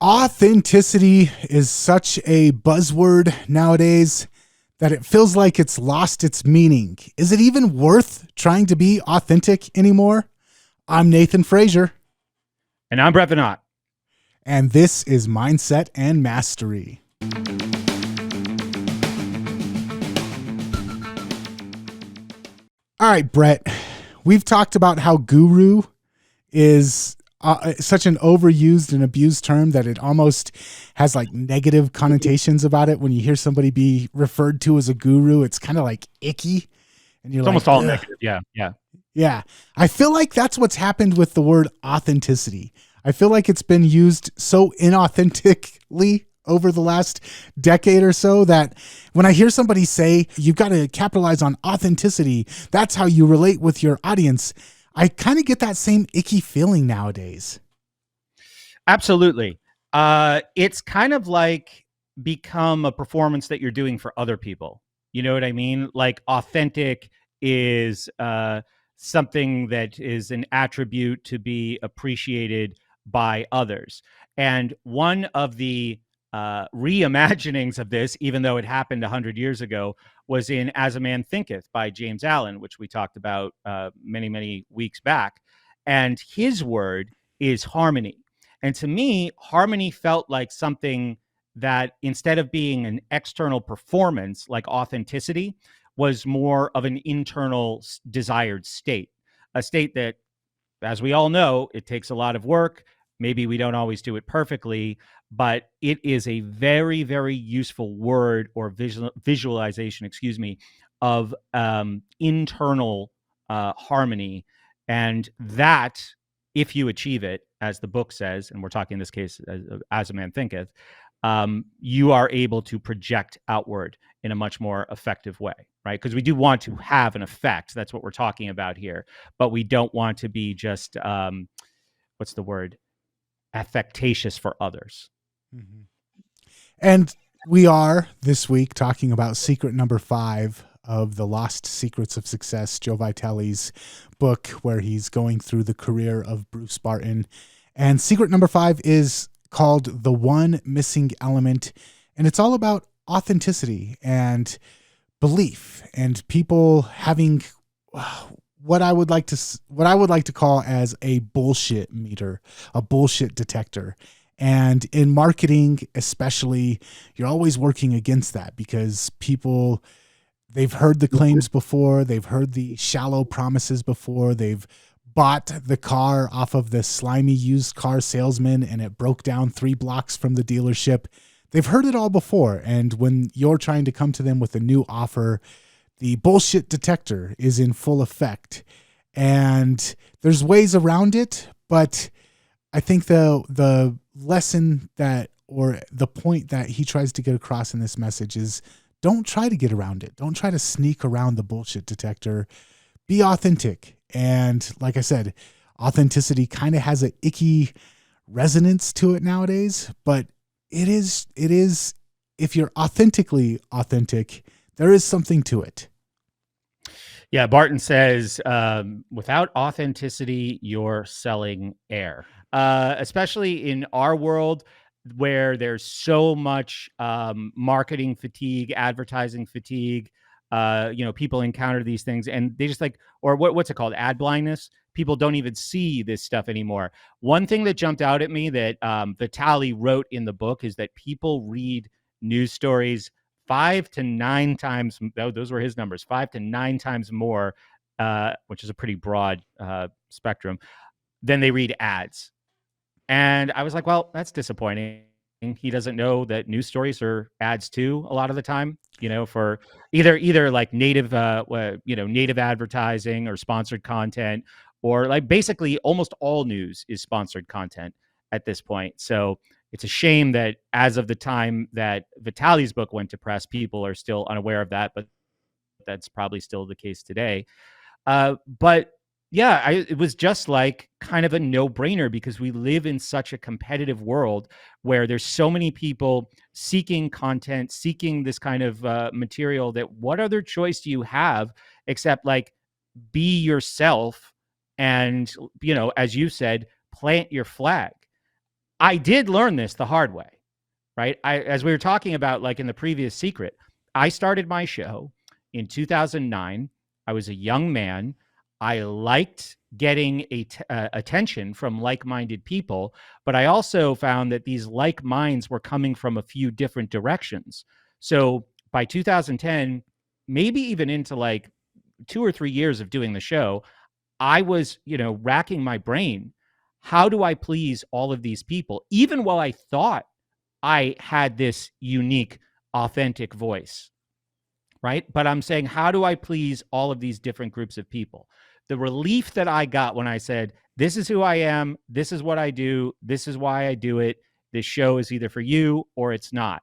Authenticity is such a buzzword nowadays that it feels like it's lost its meaning. Is it even worth trying to be authentic anymore? I'm Nathan Frazier, And I'm Brett Venot. and this is Mindset and Mastery. All right, Brett, we've talked about how guru is such an overused and abused term that it almost has like negative connotations about it. When you hear somebody be referred to as a guru, it's kind of like icky. And you're It's like, almost all ugh. negative. Yeah. Yeah. I feel like that's what's happened with the word authenticity. I feel like it's been used so inauthentically over the last decade or so that when I hear somebody say you've got to capitalize on authenticity, that's how you relate with your audience, I kind of get that same icky feeling nowadays. Absolutely. It's kind of like become a performance that you're doing for other people. You know what I mean? Like authentic is something that is an attribute to be appreciated by others. And one of the reimaginings of this, even though it happened 100 years ago, was in As a Man Thinketh by James Allen, which we talked about many weeks back. And his word is harmony. And to me, harmony felt like something that instead of being an external performance like authenticity, was more of an internal desired state, a state that, as we all know, it takes a lot of work. Maybe we don't always do it perfectly, but it is a very, very useful word or visualization, of internal harmony. And that, if you achieve it, as the book says, and we're talking in this case as a man thinketh, you are able to project outward in a much more effective way, right? Because we do want to have an effect. That's what we're talking about here. But we don't want to be just, what's the word? Affectatious for others. Mm-hmm. And we are this week talking about secret number 5 of The Lost Secrets of Success, Joe Vitale's book, where he's going through the career of Bruce Barton. And secret number 5 is called The One Missing Element. And it's all about authenticity and belief and people having what I would like to call as a bullshit meter, a bullshit detector. And in marketing, especially, you're always working against that because people, they've heard the claims before, they've heard the shallow promises before, they've bought the car off of the slimy used car salesman and it broke down 3 blocks from the dealership. They've heard it all before. And when you're trying to come to them with a new offer, the bullshit detector is in full effect. And there's ways around it, but I think the lesson that, or the point that he tries to get across in this message is don't try to get around it. Don't try to sneak around the bullshit detector. Be authentic. And like I said, authenticity kind of has an icky resonance to it nowadays, but it is, if you're authentically authentic, there is something to it. Yeah, Barton says, without authenticity, you're selling air. Especially in our world where there's so much marketing fatigue, advertising fatigue. People encounter these things and they just like, or what's it called? Ad blindness. People don't even see this stuff anymore. One thing that jumped out at me that Vitale wrote in the book is that people read news stories 5 to 9 times. Those were his numbers, 5 to 9 times more, which is a pretty broad spectrum, than they read ads. And I was like, well, that's disappointing. He doesn't know that news stories are ads too a lot of the time, for either like native native advertising or sponsored content, or like basically almost all news is sponsored content at this point. So it's a shame that as of the time that Vitale's book went to press, people are still unaware of that, but that's probably still the case today. But yeah, it was just like kind of a no-brainer because we live in such a competitive world where there's so many people seeking content, seeking this kind of material, that what other choice do you have except like be yourself and, as you said, plant your flag. I did learn this the hard way, right? As we were talking about, like in the previous secret, I started my show in 2009. I was a young man. I liked getting attention from like-minded people, but I also found that these like minds were coming from a few different directions. So by 2010, maybe even into like 2 or 3 years of doing the show, I was, racking my brain. How do I please all of these people? Even while I thought I had this unique, authentic voice, right? But I'm saying, how do I please all of these different groups of people? The relief that I got when I said, this is who I am, this is what I do, this is why I do it, this show is either for you or it's not.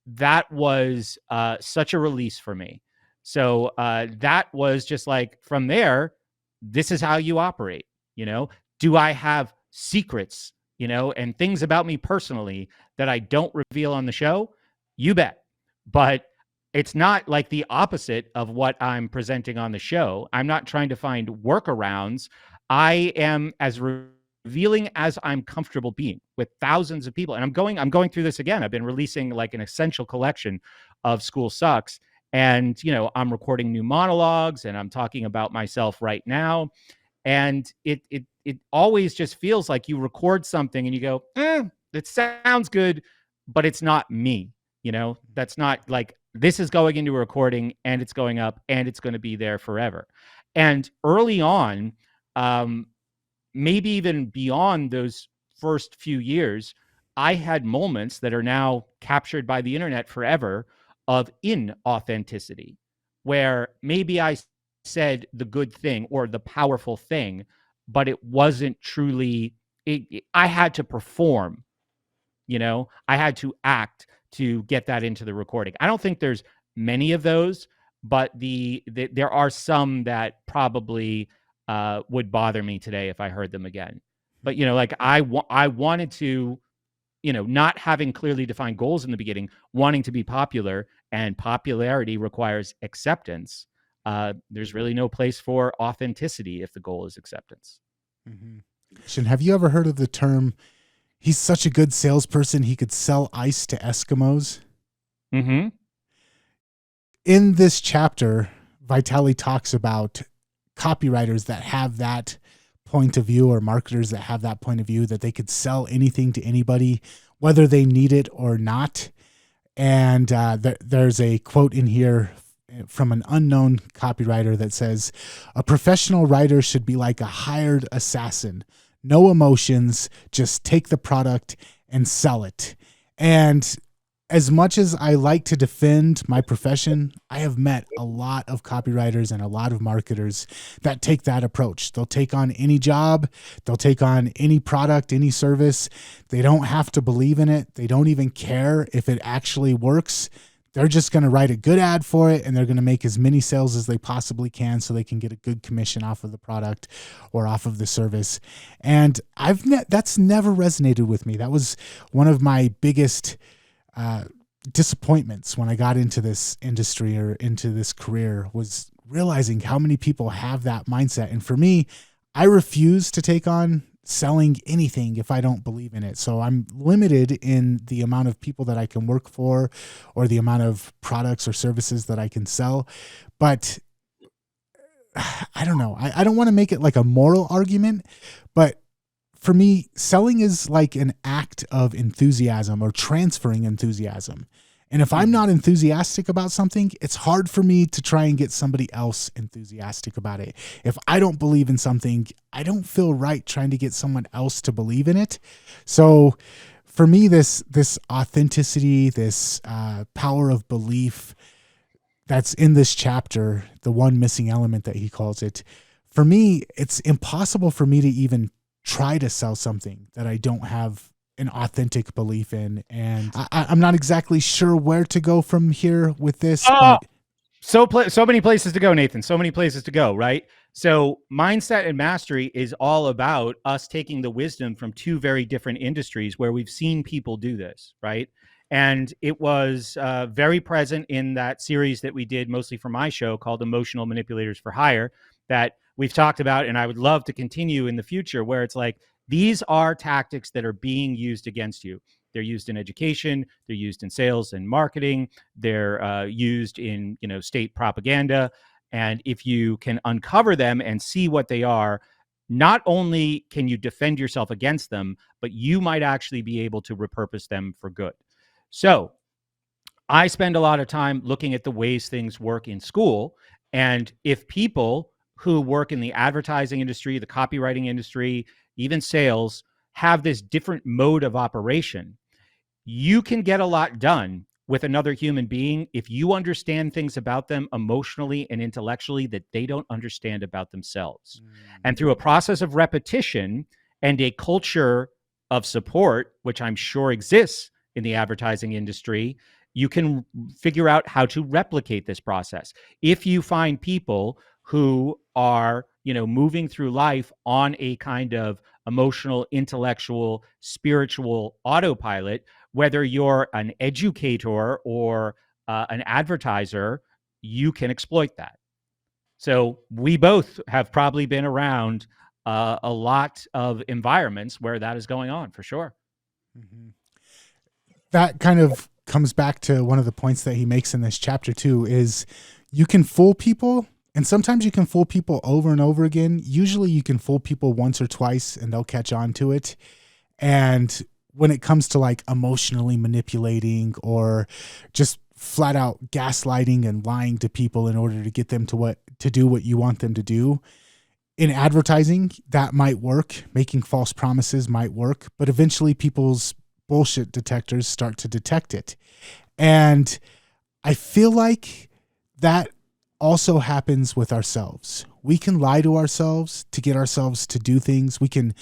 That was such a release for me. So that was just like, from there, this is how you operate. Do I have secrets, and things about me personally that I don't reveal on the show? You bet. But it's not like the opposite of what I'm presenting on the show. I'm not trying to find workarounds. I am as revealing as I'm comfortable being with thousands of people. And I'm going through this again. I've been releasing like an essential collection of School Sucks. And, I'm recording new monologues and I'm talking about myself right now. And it always just feels like you record something and you go, it sounds good, but it's not me. That's not like, this is going into a recording and it's going up and it's going to be there forever. And early on, maybe even beyond those first few years, I had moments that are now captured by the internet forever of inauthenticity, where maybe I said the good thing or the powerful thing, but it wasn't truly, I had to perform, I had to act to get that into the recording. I don't think there's many of those, but there are some that probably would bother me today if I heard them again. But like I wanted to, not having clearly defined goals in the beginning, wanting to be popular, and popularity requires acceptance. There's really no place for authenticity if the goal is acceptance. Mm-hmm. Have you ever heard of the term, he's such a good salesperson, he could sell ice to Eskimos? Mm-hmm. In this chapter, Vitale talks about copywriters that have that point of view, or marketers that have that point of view, that they could sell anything to anybody, whether they need it or not. And there's a quote in here from an unknown copywriter that says, a professional writer should be like a hired assassin. No emotions, just take the product and sell it. And as much as I like to defend my profession, I have met a lot of copywriters and a lot of marketers that take that approach. They'll take on any job, they'll take on any product, any service. They don't have to believe in it. They don't even care if it actually works. They're just going to write a good ad for it, and they're going to make as many sales as they possibly can so they can get a good commission off of the product or off of the service. And that's never resonated with me. That was one of my biggest disappointments when I got into this industry or into this career, was realizing how many people have that mindset. And for me, I refuse to take on selling anything if I don't believe in it. So I'm limited in the amount of people that I can work for or the amount of products or services that I can sell. But I don't know. I don't want to make it like a moral argument, but for me, selling is like an act of enthusiasm or transferring enthusiasm. And if I'm not enthusiastic about something, it's hard for me to try and get somebody else enthusiastic about it. If I don't believe in something, I don't feel right trying to get someone else to believe in it. So for me, this authenticity, this power of belief that's in this chapter, the one missing element that he calls it, for me, it's impossible for me to even try to sell something that I don't have an authentic belief in. And I'm not exactly sure where to go from here with this. But so many places to go, Nathan. So many places to go, right? So mindset and mastery is all about us taking the wisdom from two very different industries where we've seen people do this, right? And it was very present in that series that we did mostly for my show called Emotional Manipulators for Hire, that we've talked about, and I would love to continue in the future, where it's like, These are tactics that are being used against you. They're used in education, they're used in sales and marketing, they're used in state propaganda. And if you can uncover them and see what they are, not only can you defend yourself against them, but you might actually be able to repurpose them for good. So I spend a lot of time looking at the ways things work in school. And if people who work in the advertising industry, the copywriting industry, even sales, have this different mode of operation, you can get a lot done with another human being if you understand things about them emotionally and intellectually that they don't understand about themselves. And through a process of repetition and a culture of support, which I'm sure exists in the advertising industry, you can figure out how to replicate this process. If you find people who are, moving through life on a kind of emotional, intellectual, spiritual autopilot, whether you're an educator or an advertiser, you can exploit that. So we both have probably been around a lot of environments where that is going on, for sure. Mm-hmm. That kind of comes back to one of the points that he makes in this chapter too, is you can fool people, and sometimes you can fool people over and over again. Usually you can fool people once or twice and they'll catch on to it. And when it comes to like emotionally manipulating or just flat out gaslighting and lying to people in order to get them to do what you want them to do, in advertising, that might work. Making false promises might work, but eventually people's bullshit detectors start to detect it. And I feel like that also happens with ourselves. We can lie to ourselves to get ourselves to do things. We can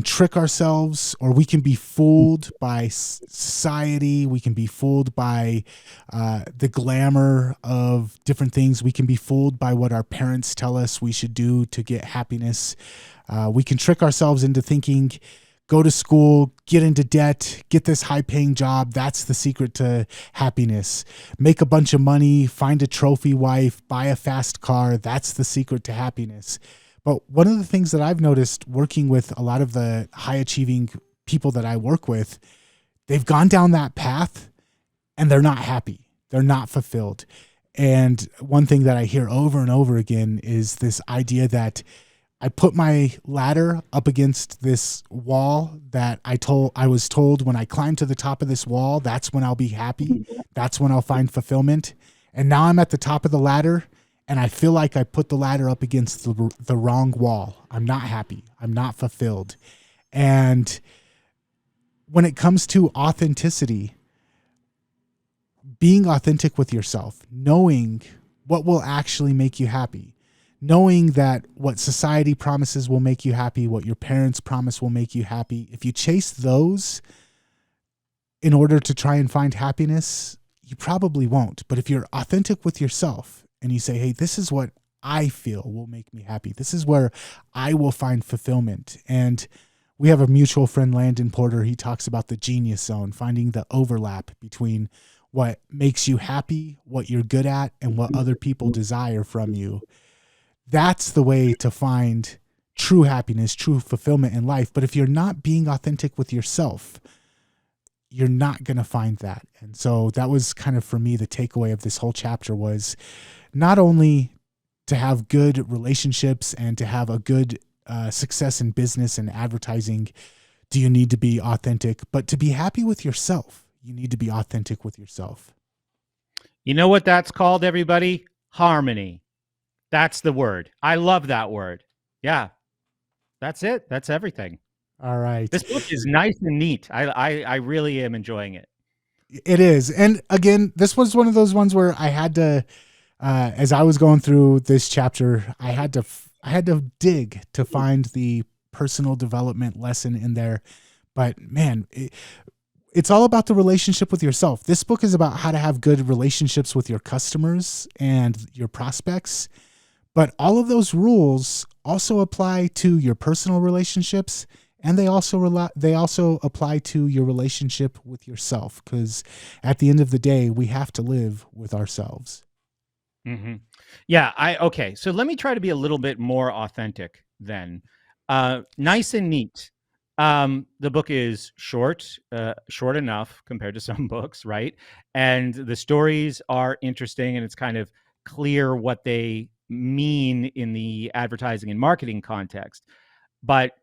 trick ourselves, or we can be fooled by society. We can be fooled by the glamour of different things. We can be fooled by what our parents tell us we should do to get happiness. We can trick ourselves into thinking, go to school, get into debt, get this high-paying job. That's the secret to happiness. Make a bunch of money, find a trophy wife, buy a fast car. That's the secret to happiness. But one of the things that I've noticed working with a lot of the high-achieving people that I work with, they've gone down that path and they're not happy. They're not fulfilled. And one thing that I hear over and over again is this idea that I put my ladder up against this wall that I was told when I climb to the top of this wall, that's when I'll be happy. That's when I'll find fulfillment. And now I'm at the top of the ladder and I feel like I put the ladder up against the wrong wall. I'm not happy. I'm not fulfilled. And when it comes to authenticity, being authentic with yourself, knowing what will actually make you happy, knowing that what society promises will make you happy, what your parents promise will make you happy, if you chase those in order to try and find happiness, you probably won't. But if you're authentic with yourself and you say, hey, this is what I feel will make me happy, this is where I will find fulfillment. And we have a mutual friend, Landon Porter. He talks about the genius zone, finding the overlap between what makes you happy, what you're good at, and what other people desire from you. That's the way to find true happiness, true fulfillment in life. But if you're not being authentic with yourself, you're not going to find that. And so that was kind of, for me, the takeaway of this whole chapter was not only to have good relationships and to have a good success in business and advertising, do you need to be authentic, but to be happy with yourself, you need to be authentic with yourself. You know what that's called, everybody? Harmony. That's the word. I love that word. Yeah, that's it. That's everything. All right. This book is nice and neat. I really am enjoying it. It is. And again, this was one of those ones where I had to, as I was going through this chapter, I had to dig to find the personal development lesson in there. But man, it's all about the relationship with yourself. This book is about how to have good relationships with your customers and your prospects. But all of those rules also apply to your personal relationships, and they also apply to your relationship with yourself, because at the end of the day, we have to live with ourselves. Mm-hmm. Yeah. Okay. So let me try to be a little bit more authentic then. Nice and neat. The book is short enough compared to some books, right? And the stories are interesting, and it's kind of clear what they mean in the advertising and marketing context. But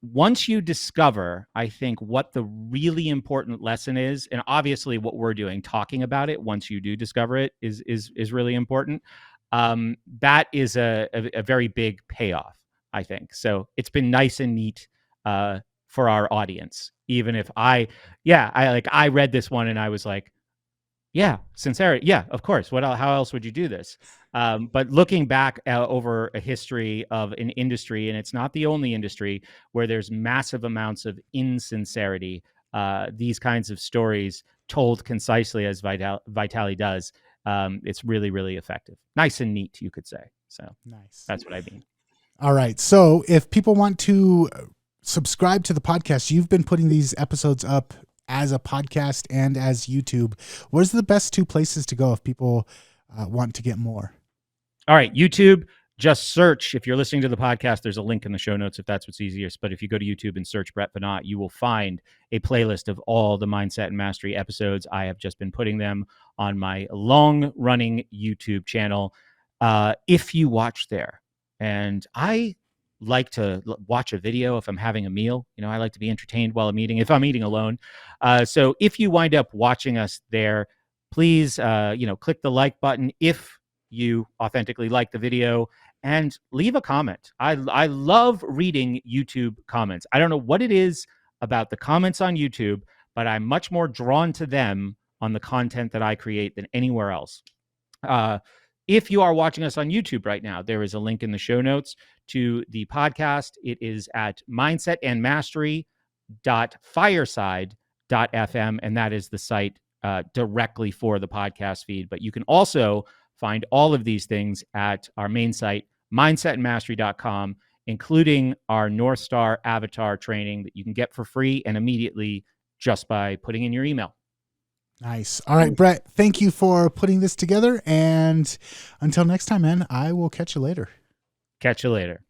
once you discover, I think, what the really important lesson is, and obviously what we're doing, talking about it, once you do discover it, is really important. That is a very big payoff, I think. So it's been nice and neat for our audience. Even if I read this one and I was like, yeah, sincerity. Yeah, of course. How else would you do this? But looking back over a history of an industry, and it's not the only industry where there's massive amounts of insincerity, these kinds of stories told concisely as Vitale does, it's really, really effective. Nice and neat, you could say. So Nice. that's what I mean. All right. So if people want to subscribe to the podcast, you've been putting these episodes up as a podcast and as YouTube. Where's the best two places to go if people want to get more? All right, YouTube, just search. If you're listening to the podcast, there's a link in the show notes if that's what's easiest. But if you go to YouTube and search Brett Venat, you will find a playlist of all the Mindset and Mastery episodes. I have just been putting them on my long-running YouTube channel. If you watch there, and I like to watch a video if I'm having a meal. I like to be entertained while I'm eating, if I'm eating alone. So if you wind up watching us there, please, click the like button if you authentically like the video, and leave a comment. I love reading YouTube comments. I don't know what it is about the comments on YouTube, but I'm much more drawn to them on the content that I create than anywhere else. If you are watching us on YouTube right now, there is a link in the show notes to the podcast. It is at mindsetandmastery.fireside.fm, and that is the site directly for the podcast feed. But you can also find all of these things at our main site, mindsetandmastery.com, including our North Star Avatar training that you can get for free and immediately just by putting in your email. Nice. All right, Brett, thank you for putting this together. And until next time, man, I will catch you later. Catch you later.